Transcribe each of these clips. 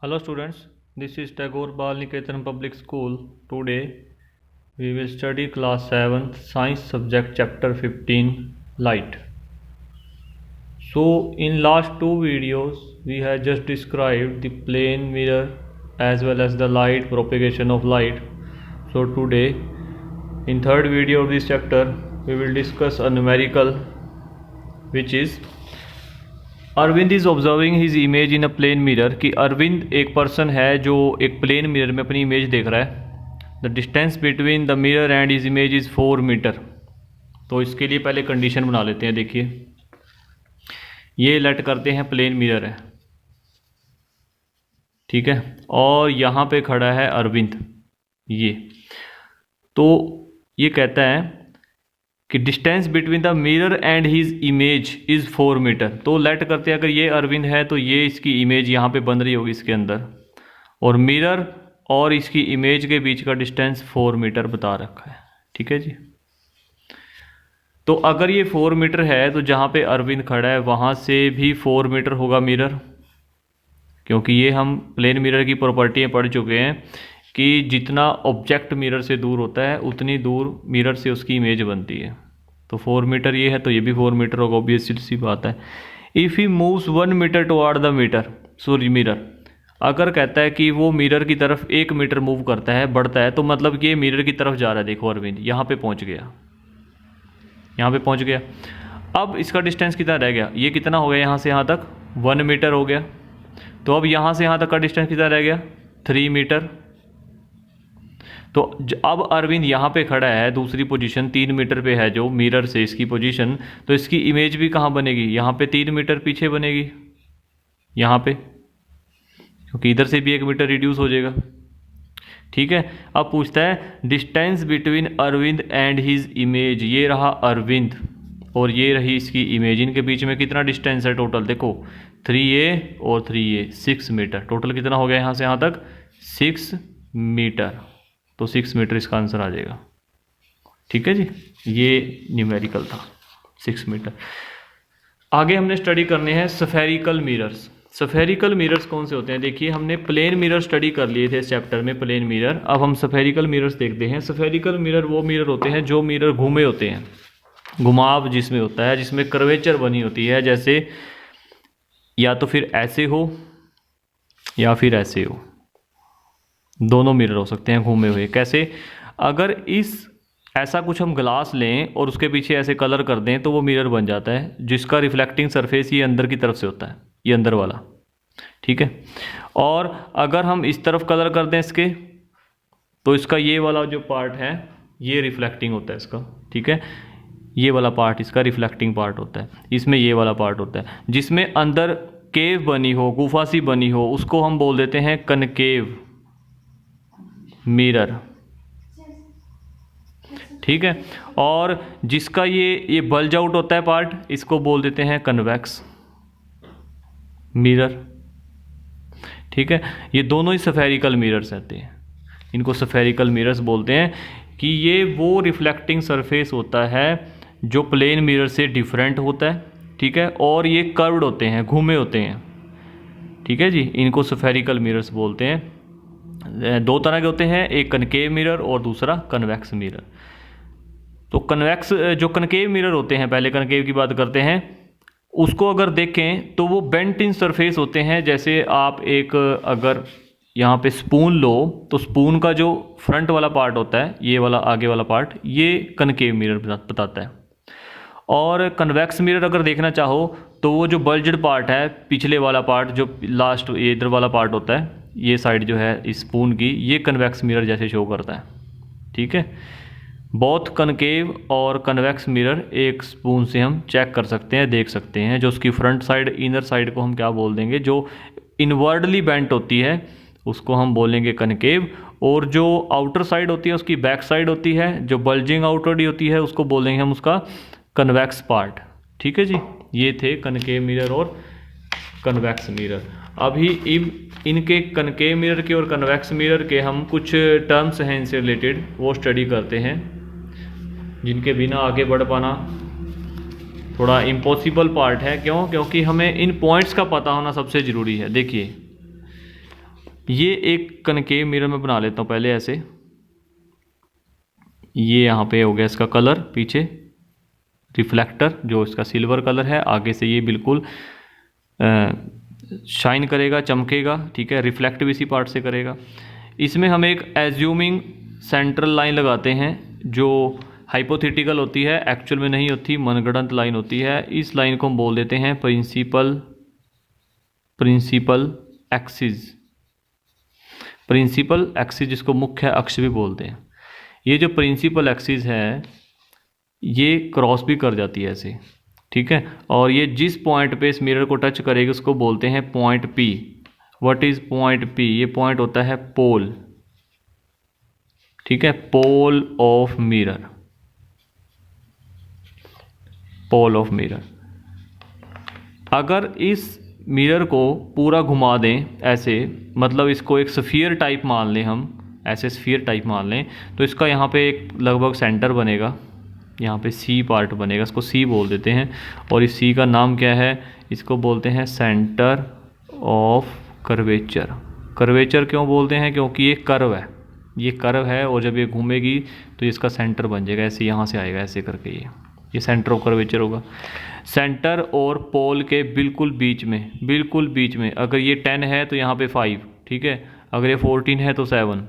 Hello students, this is Tagore Bal Niketan Public School. Today we will study class 7th science subject chapter 15 light. So in last two videos we have just described the plane mirror as well as the light propagation of light. So today in third video of this chapter we will discuss a numerical which is Arvind is observing his image in a plane mirror कि अरविंद एक person है जो एक plane mirror में अपनी image देख रहा है। The distance between the mirror and his image is 4 metre. तो इसके लिए पहले कंडीशन बना लेते हैं। देखिए ये लेट करते हैं प्लेन मिरर है, ठीक है, और यहाँ पे खड़ा है अरविंद। ये तो ये कहता है कि distance between the mirror and his image is 4 metre. तो लेट करते हैं अगर ये अरविंद है तो ये इसकी इमेज यहाँ पे बन रही होगी इसके अंदर, और मिरर और इसकी इमेज के बीच का डिस्टेंस 4 मीटर बता रखा है, ठीक है जी। तो अगर ये 4 मीटर है तो जहाँ पे अरविंद खड़ा है वहाँ से भी 4 मीटर होगा मिरर, क्योंकि ये हम प्लेन मिरर की प्रॉपर्टियाँ पढ़ चुके हैं कि जितना ऑब्जेक्ट मिरर से दूर होता है उतनी दूर मिरर से उसकी इमेज बनती है। तो 4 मीटर ये है तो ये भी 4 मीटर होगा, ऑब्वियसली सी बात है। If he moves 1 metre toward the mirror, अगर कहता है कि वो मिरर की तरफ 1 मीटर मूव करता है, बढ़ता है, तो मतलब कि ये मिरर की तरफ जा रहा है। देखो अरविंद यहाँ पे पहुँच गया, यहाँ पे पहुँच गया। अब इसका डिस्टेंस कितना रह गया, ये कितना हो गया, यहाँ से यहाँ तक 1 मीटर हो गया। तो अब यहाँ से यहाँ तक का डिस्टेंस कितना रह गया, 3 मीटर। तो अब अरविंद यहाँ पे खड़ा है, दूसरी पोजीशन 3 मीटर पे है जो मिरर से इसकी पोजीशन, तो इसकी इमेज भी कहाँ बनेगी, यहाँ पे 3 मीटर पीछे बनेगी, यहाँ पे, क्योंकि इधर से भी 1 मीटर रिड्यूस हो जाएगा, ठीक है। अब पूछता है distance between Arvind and his image. ये रहा अरविंद और ये रही इसकी इमेज, इनके बीच में कितना डिस्टेंस है टोटल, देखो 3a और 3a 6 मीटर। टोटल कितना हो गया यहाँ से यहाँ तक, 6 मीटर। तो 6 मीटर इसका आंसर आ जाएगा, ठीक है जी। ये न्यूमेरिकल था 6 मीटर। आगे हमने स्टडी करने हैं स्फेरिकल मिरर्स। स्फेरिकल मिरर्स कौन से होते हैं, देखिए हमने प्लेन मिरर स्टडी कर लिए थे इस चैप्टर में, प्लेन मिरर। अब हम स्फेरिकल मिरर्स देखते हैं। स्फेरिकल मिरर वो मिरर होते हैं जो मिरर घूमे होते हैं, घुमाव जिसमें होता है, जिसमें कर्वेचर बनी होती है, जैसे या तो फिर ऐसे हो या फिर ऐसे हो, दोनों मिरर हो सकते हैं घूमे हुए। कैसे, अगर इस ऐसा कुछ हम ग्लास लें और उसके पीछे ऐसे कलर कर दें तो वो मिरर बन जाता है, जिसका रिफ्लेक्टिंग सरफेस ये अंदर की तरफ से होता है, ये अंदर वाला, ठीक है। और अगर हम इस तरफ कलर कर दें इसके, तो इसका ये वाला जो पार्ट है ये रिफ्लेक्टिंग होता है इसका, ठीक है। ये वाला पार्ट इसका रिफ्लेक्टिंग पार्ट होता है, इसमें ये वाला पार्ट होता है। जिसमें अंदर केव बनी हो, गुफा सी बनी हो, उसको हम बोल देते हैं कनकेव मिरर, ठीक है। और जिसका ये बल्ज आउट होता है पार्ट, इसको बोल देते हैं कन्वेक्स मिरर, ठीक है। ये दोनों ही स्फेरिकल मिरर्स रहते हैं, इनको स्फेरिकल मिरर्स बोलते हैं कि ये वो रिफ्लेक्टिंग सरफेस होता है जो प्लेन मिरर से डिफरेंट होता है, ठीक है, और ये कर्व्ड होते हैं, घूमे होते हैं, ठीक है जी। इनको स्फेरिकल मिरर्स बोलते हैं। 2 तरह के होते हैं, एक कनकेव मिरर और दूसरा कन्वेक्स मिरर। तो कन्वेक्स जो कनकेव मिरर होते हैं, पहले कनकेव की बात करते हैं, उसको अगर देखें तो वो बेंट इन सरफेस होते हैं। जैसे आप एक अगर यहाँ पे स्पून लो तो स्पून का जो फ्रंट वाला पार्ट होता है, ये वाला आगे वाला पार्ट, ये कनकेव मिरर बताता है। और कन्वेक्स मिरर अगर देखना चाहो तो वो जो बल्जड पार्ट है, पिछले वाला पार्ट जो लास्ट ये इधर वाला पार्ट होता है, ये साइड जो है इस स्पून की, ये कन्वेक्स मिरर जैसे शो करता है, ठीक है। बोथ कनकेव और कन्वेक्स मिरर एक स्पून से हम चेक कर सकते हैं, देख सकते हैं। जो उसकी फ्रंट साइड, इनर साइड को हम क्या बोल देंगे, जो इनवर्डली बेंट होती है उसको हम बोलेंगे कनकेव, और जो आउटर साइड होती है उसकी बैक साइड होती है, जो बल्जिंग आउटवर्ड होती है, उसको बोलेंगे हम उसका कन्वेक्स पार्ट, ठीक है जी। ये थे कनकेव मिरर और कन्वेक्स मिरर। अभी इनके कनकेव मिरर के और कन्वेक्स मिरर के हम कुछ टर्म्स हैं इनसे रिलेटेड, वो स्टडी करते हैं, जिनके बिना आगे बढ़ पाना थोड़ा इम्पॉसिबल पार्ट है। क्यों, क्योंकि हमें इन पॉइंट्स का पता होना सबसे ज़रूरी है। देखिए ये एक कनकेव मिरर में बना लेता हूँ पहले ऐसे। ये यहाँ पे हो गया इसका कलर, पीछे रिफ्लेक्टर जो इसका सिल्वर कलर है, आगे से ये बिल्कुल शाइन करेगा, चमकेगा, ठीक है, रिफ्लेक्ट भी इसी पार्ट से करेगा। इसमें हम एक एज्यूमिंग सेंट्रल लाइन लगाते हैं जो हाइपोथेटिकल होती है, एक्चुअल में नहीं होती, मनगढ़ंत लाइन होती है। इस लाइन को हम बोल देते हैं प्रिंसिपल एक्सिस। प्रिंसिपल एक्सिस जिसको मुख्य अक्ष भी बोलते हैं। ये जो प्रिंसिपल एक्सिस है ये क्रॉस भी कर जाती है ऐसे, ठीक है, और ये जिस पॉइंट पे इस मिरर को टच करेगी उसको बोलते हैं point P. What is point P? ये पॉइंट होता है पोल, ठीक है, pole of mirror, pole of mirror. अगर इस मिरर को पूरा घुमा दें ऐसे, मतलब इसको एक स्फीयर टाइप मान लें हम, ऐसे स्फीयर टाइप मान लें, तो इसका यहाँ पे एक लगभग सेंटर बनेगा, यहाँ पे सी पार्ट बनेगा, इसको सी बोल देते हैं। और इस सी का नाम क्या है? इसको बोलते हैं सेंटर ऑफ कर्वेचर। कर्वेचर क्यों बोलते हैं? क्योंकि ये कर्व है, ये कर्व है, और जब ये घूमेगी तो इसका सेंटर बन जाएगा, ऐसे यहाँ से आएगा ऐसे करके, ये सेंटर ऑफ कर्वेचर होगा। सेंटर और पोल के बिल्कुल बीच में, बिल्कुल बीच में, अगर ये 10 है तो यहाँ पे 5, ठीक है, अगर ये 14 है तो 7,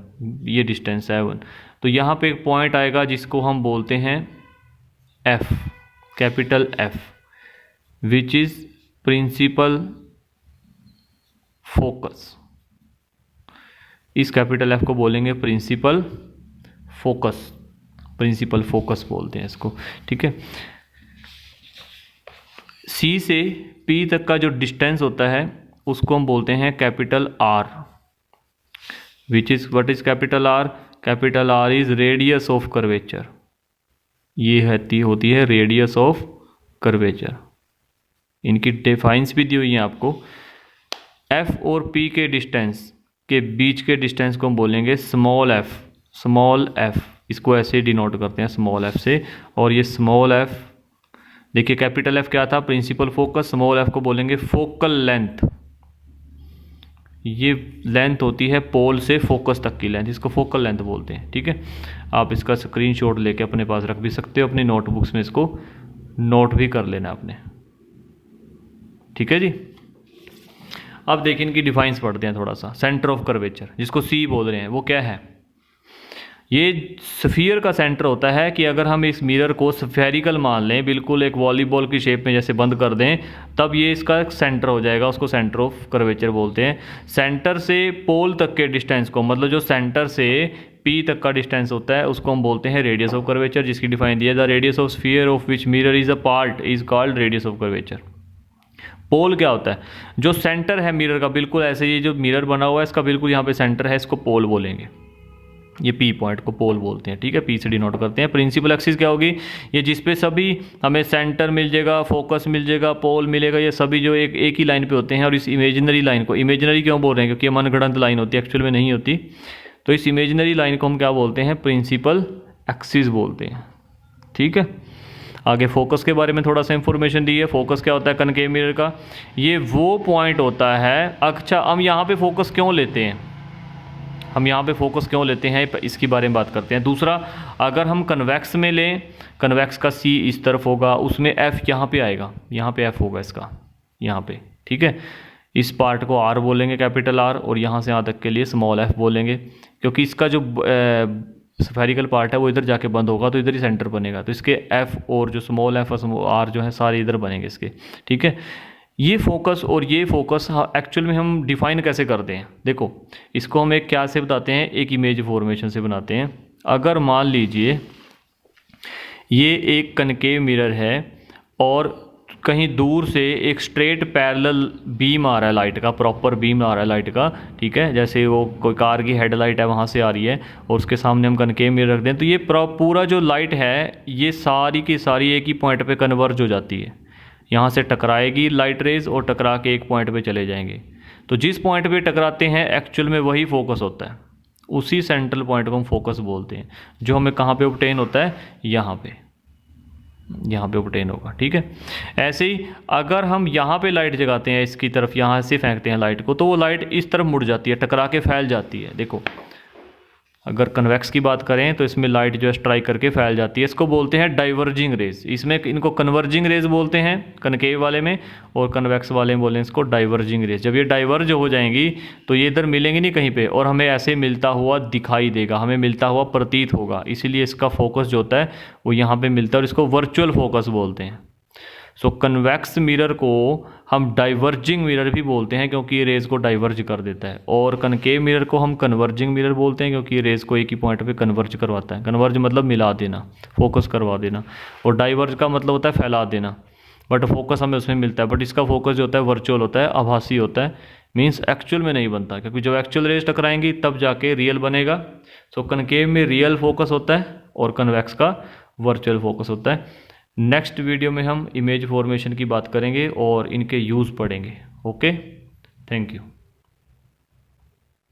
ये डिस्टेंस 7, तो यहाँ पे एक पॉइंट आएगा जिसको हम बोलते हैं F, capital F, which is principal focus. इस कैपिटल F को बोलेंगे प्रिंसिपल फोकस, प्रिंसिपल फोकस बोलते हैं इसको, ठीक है। C से P तक का जो डिस्टेंस होता है उसको हम बोलते हैं capital R, which is what is capital R? Capital R is radius of curvature. ये होती है रेडियस ऑफ कर्वेचर। इनकी डिफाइंस भी दी हुई है आपको। F और P के डिस्टेंस के बीच के डिस्टेंस को हम बोलेंगे स्मॉल f, स्मॉल f, इसको ऐसे डिनोट करते हैं स्मॉल f से। और ये स्मॉल f, देखिए कैपिटल F क्या था? Principal focus. स्मॉल f को बोलेंगे फोकल लेंथ। ये लेंथ होती है पोल से फोकस तक की लेंथ, इसको फोकल लेंथ बोलते हैं, ठीक है। आप इसका स्क्रीनशॉट लेके अपने पास रख भी सकते हो, अपनी नोटबुक्स में इसको नोट भी कर लेना आपने, ठीक है जी। अब देखिए इनकी डिफाइंस पढ़ते हैं थोड़ा सा। सेंटर ऑफ कर्वेचर जिसको C बोल रहे हैं वो क्या है? ये स्फीयर का सेंटर होता है कि अगर हम इस मिरर को स्फेरिकल मान लें, बिल्कुल एक वॉलीबॉल की शेप में जैसे बंद कर दें, तब ये इसका सेंटर हो जाएगा, उसको सेंटर ऑफ कर्वेचर बोलते हैं। सेंटर से पोल तक के डिस्टेंस को, मतलब जो सेंटर से P तक का डिस्टेंस होता है उसको हम बोलते हैं रेडियस ऑफ कर्वेचर, जिसकी डिफाइन दिया the radius of sphere of which mirror is a part is called radius of curvature. Pole क्या होता है? जो सेंटर है मिरर का, बिल्कुल ऐसे ये जो मिरर बना हुआ है इसका बिल्कुल यहाँ पे सेंटर है, इसको पोल बोलेंगे। ये P पॉइंट को पोल बोलते हैं, ठीक है, P से डिनोट करते हैं। प्रिंसिपल एक्सिस क्या होगी? ये जिस पे सभी हमें सेंटर मिल जाएगा, फोकस मिल जाएगा, पोल मिलेगा, ये सभी जो एक ही लाइन पे होते हैं। और इस इमेजिनरी लाइन को, इमेजिनरी क्यों बोल रहे हैं? क्योंकि ये मनगढ़ंत लाइन होती है, एक्चुअल में नहीं होती। तो इस इमेजिनरी लाइन को हम क्या बोलते हैं? प्रिंसिपल एक्सिस बोलते हैं, ठीक है। आगे फोकस के बारे में थोड़ा सा इंफॉर्मेशन दी है। फोकस क्या होता है कनकेव मिरर का? ये वो पॉइंट होता है। अच्छा, हम यहाँ पे फोकस क्यों लेते हैं? हम यहाँ पे फोकस क्यों लेते हैं इसके बारे में बात करते हैं। दूसरा, अगर हम कन्वेक्स में लें, कन्वेक्स का C इस तरफ होगा, उसमें F यहाँ पे आएगा, यहाँ पे F होगा इसका, यहाँ पे, ठीक है। इस पार्ट को R बोलेंगे, कैपिटल R, और यहाँ से यहाँ तक के लिए स्मॉल f बोलेंगे, क्योंकि इसका जो स्फेरिकल पार्ट है वो इधर जाके बंद होगा तो इधर ही सेंटर बनेगा। तो इसके F और जो स्मॉल f और R जो है सारे इधर बनेंगे इसके, ठीक है। ये फोकस और ये फोकस एक्चुअल में हम डिफाइन कैसे करते हैं? देखो, इसको हम एक क्या से बताते हैं? एक इमेज फॉर्मेशन से बनाते हैं। अगर मान लीजिए ये एक कनकेव मिरर है और कहीं दूर से एक स्ट्रेट पैरेलल बीम आ रहा है लाइट का, प्रॉपर बीम आ रहा है लाइट का, ठीक है। जैसे वो कोई कार की हेडलाइट है वहाँ से आ रही है और उसके सामने हम कनकेव मिरर रख दें, तो ये पूरा जो लाइट है ये सारी की सारी एक ही पॉइंट पे कन्वर्ज हो जाती है। यहाँ से टकराएगी लाइट रेज और टकरा के एक पॉइंट पे चले जाएंगे। तो जिस पॉइंट पे टकराते हैं एक्चुअल में वही फोकस होता है, उसी सेंट्रल पॉइंट को हम फोकस बोलते हैं, जो हमें कहाँ पे ऑब्टेन होता है? यहाँ पे, यहाँ पे ऑब्टेन होगा। ठीक है, ऐसे ही अगर हम यहाँ पे लाइट जगाते हैं इसकी तरफ, यहाँ से फेंकते हैं लाइट को, तो वो लाइट इस तरफ मुड़ जाती है, टकरा के फैल जाती है। देखो अगर कन्वेक्स की बात करें तो इसमें लाइट जो है स्ट्राइक करके फैल जाती है, इसको बोलते हैं डाइवर्जिंग रेज। इसमें इनको कन्वर्जिंग रेज बोलते हैं कनकेव वाले में, और कन्वेक्स वाले में बोलें इसको डाइवर्जिंग रेज। जब ये डाइवर्ज हो जाएंगी तो ये इधर मिलेंगी नहीं कहीं पे, और हमें ऐसे मिलता हुआ दिखाई देगा, हमें मिलता हुआ प्रतीत होगा, इसीलिए इसका फोकस जो होता है वो यहाँ पे मिलता है, और इसको वर्चुअल फोकस बोलते हैं। सो कन्वेक्स मिरर को हम डाइवर्जिंग मिरर भी बोलते हैं क्योंकि ये रेज़ को डाइवर्ज कर देता है, और कनकेव मिरर को हम कन्वर्जिंग मिरर बोलते हैं क्योंकि ये रेज़ को एक ही पॉइंट पे कन्वर्ज करवाता है। कन्वर्ज मतलब मिला देना, फोकस करवा देना, और डाइवर्ज का मतलब होता है फैला देना, बट फोकस हमें उसमें मिलता है। बट इसका फोकस जो होता है वर्चुअल होता है, आभासी होता है, मीन्स एक्चुअल में नहीं बनता, क्योंकि जब एक्चुअल रेज टकराएंगी तब जाके रियल बनेगा। सो कनकेव में रियल फोकस होता है और कन्वेक्स का वर्चुअल फोकस होता है। नेक्स्ट वीडियो में हम इमेज फॉर्मेशन की बात करेंगे और इनके यूज़ पढ़ेंगे। Okay, thank you.